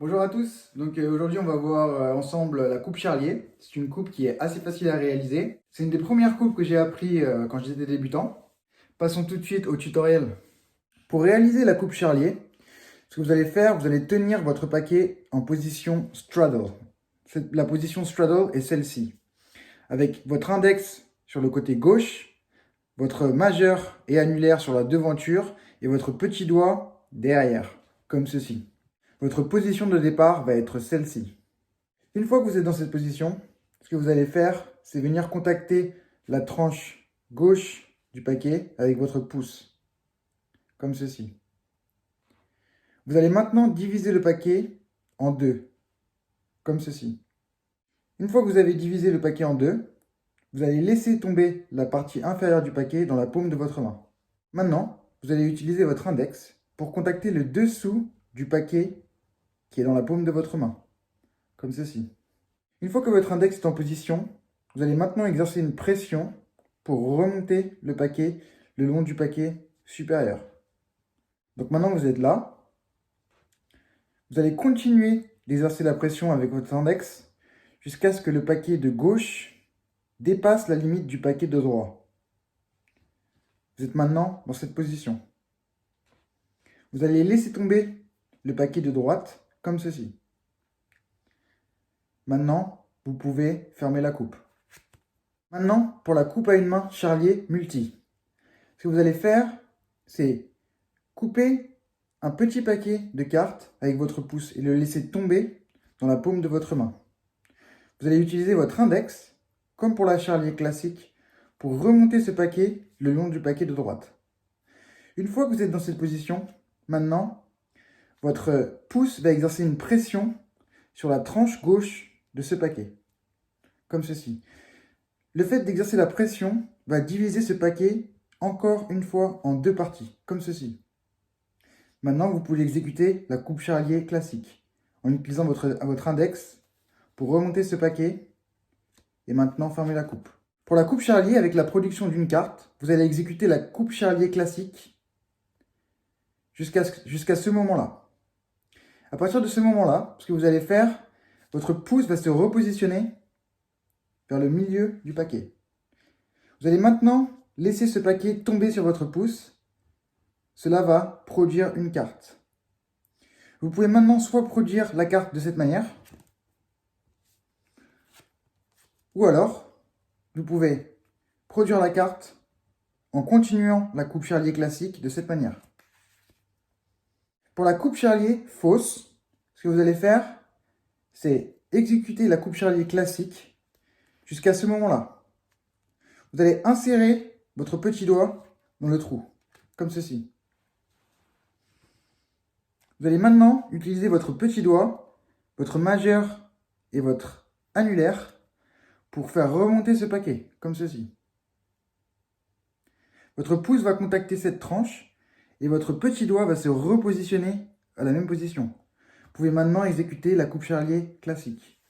Bonjour à tous, aujourd'hui on va voir ensemble la coupe Charlier. C'est une coupe qui est assez facile à réaliser. C'est une des premières coupes que j'ai appris quand j'étais débutant. Passons tout de suite au tutoriel. Pour réaliser la coupe Charlier, ce que vous allez faire, vous allez tenir votre paquet en position straddle. La position straddle est celle-ci. Avec votre index sur le côté gauche, votre majeur et annulaire sur la devanture et votre petit doigt derrière, comme ceci. Votre position de départ va être celle-ci. Une fois que vous êtes dans cette position, ce que vous allez faire, c'est venir contacter la tranche gauche du paquet avec votre pouce, comme ceci. Vous allez maintenant diviser le paquet en deux, comme ceci. Une fois que vous avez divisé le paquet en deux, vous allez laisser tomber la partie inférieure du paquet dans la paume de votre main. Maintenant, vous allez utiliser votre index pour contacter le dessous du paquet qui est dans la paume de votre main, comme ceci. Une fois que votre index est en position, vous allez maintenant exercer une pression pour remonter le paquet le long du paquet supérieur. Donc maintenant vous êtes là. Vous allez continuer d'exercer la pression avec votre index jusqu'à ce que le paquet de gauche dépasse la limite du paquet de droite. Vous êtes maintenant dans cette position. Vous allez laisser tomber le paquet de droite comme ceci. Maintenant, vous pouvez fermer la coupe. Maintenant, pour la coupe à une main Charlier multi. Ce que vous allez faire, c'est couper un petit paquet de cartes avec votre pouce et le laisser tomber dans la paume de votre main. Vous allez utiliser votre index, comme pour la Charlier classique, pour remonter ce paquet le long du paquet de droite. Une fois que vous êtes dans cette position, maintenant, votre pouce va exercer une pression sur la tranche gauche de ce paquet, comme ceci. Le fait d'exercer la pression va diviser ce paquet encore une fois en deux parties, comme ceci. Maintenant, vous pouvez exécuter la coupe Charlier classique en utilisant votre index pour remonter ce paquet et maintenant fermer la coupe. Pour la coupe Charlier, avec la production d'une carte, vous allez exécuter la coupe Charlier classique jusqu'à ce moment-là. À partir de ce moment-là, ce que vous allez faire, votre pouce va se repositionner vers le milieu du paquet. Vous allez maintenant laisser ce paquet tomber sur votre pouce. Cela va produire une carte. Vous pouvez maintenant soit produire la carte de cette manière, ou alors, vous pouvez produire la carte en continuant la coupe Charlier classique de cette manière. Pour la coupe Charlier fausse, ce que vous allez faire, c'est exécuter la coupe Charlier classique jusqu'à ce moment-là. Vous allez insérer votre petit doigt dans le trou, comme ceci. Vous allez maintenant utiliser votre petit doigt, votre majeur et votre annulaire pour faire remonter ce paquet, comme ceci. Votre pouce va contacter cette tranche et votre petit doigt va se repositionner à la même position. Vous pouvez maintenant exécuter la coupe Charlier classique.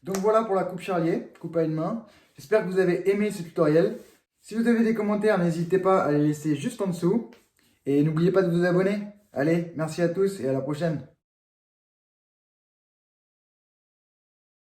Donc voilà pour la coupe Charlier, coupe à une main. J'espère que vous avez aimé ce tutoriel. Si vous avez des commentaires, n'hésitez pas à les laisser juste en dessous. Et n'oubliez pas de vous abonner. Allez, merci à tous et à la prochaine.